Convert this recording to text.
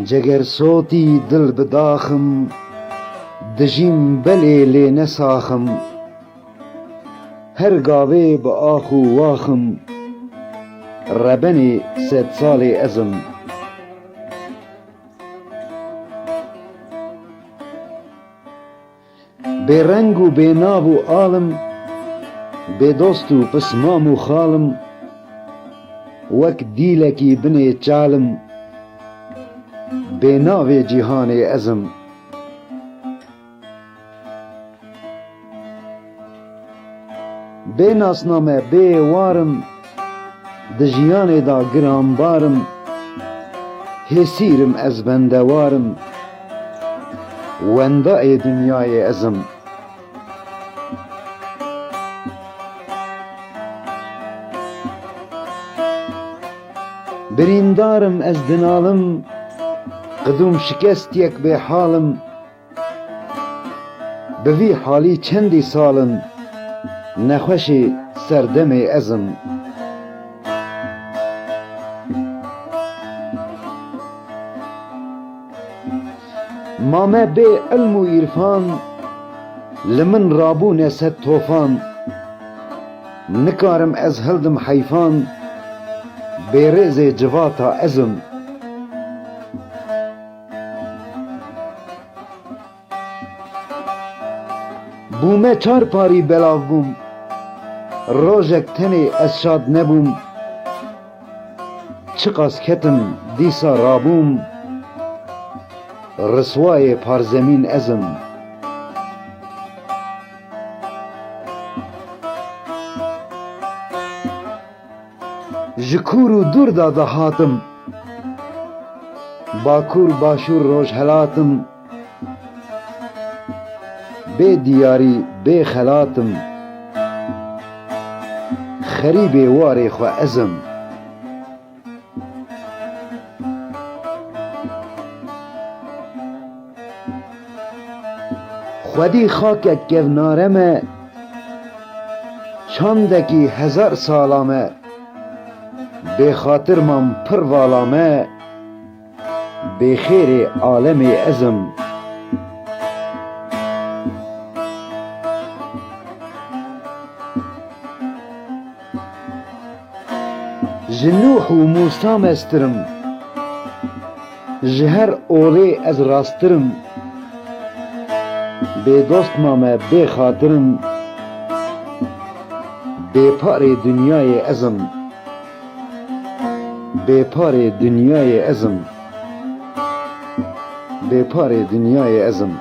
جگر صوتی دل بداخم دژیم بلێ لێ نەساخم هەر گاوێ بە ئاخ و واخم ڕەبەنێ سەد ساڵێ ئەزم بێڕەنگ و بێناو و ئاڵم بێدۆست و پسمام و خاڵم وەک دیلێکی بنێ چالم بێناوێ جیهانێ ئەزم بێ ناسنامە بێ وارم di jiyanê da giranbarim hêsîrim ez bendewarim wendayê dinyayê ezim birîndarim ez dinalim qidûm şikestiyek bê halim bi vî halî çendî salin nexweşê serdemê ezim مامە بێ ئەلم و ئیرفان li min rabûne sed tofan nikarim ez hildim heyfan bêrêzê civata ezim bûme çar parî belav bûm rojek tenê ez şad nebûm çi qas ketim dîsa rabûm رسوای پارزمین ازم جکور و دور دا دهاتم باکور باشور روش هلاتم بی دیاری بی خلاتم خریب واری خو ازم خودی خاکک گونارمه چاندکی هزار سالامه بی خاطر من پر والامه بی خیر عالم ازم جنوح و موسا مسترم جهر اولی از راسترم بێ دۆست مامە بێ خاترم بێپارێ دنیایê ezim bêparê dinyayê ezim bêparê dinyayê ezim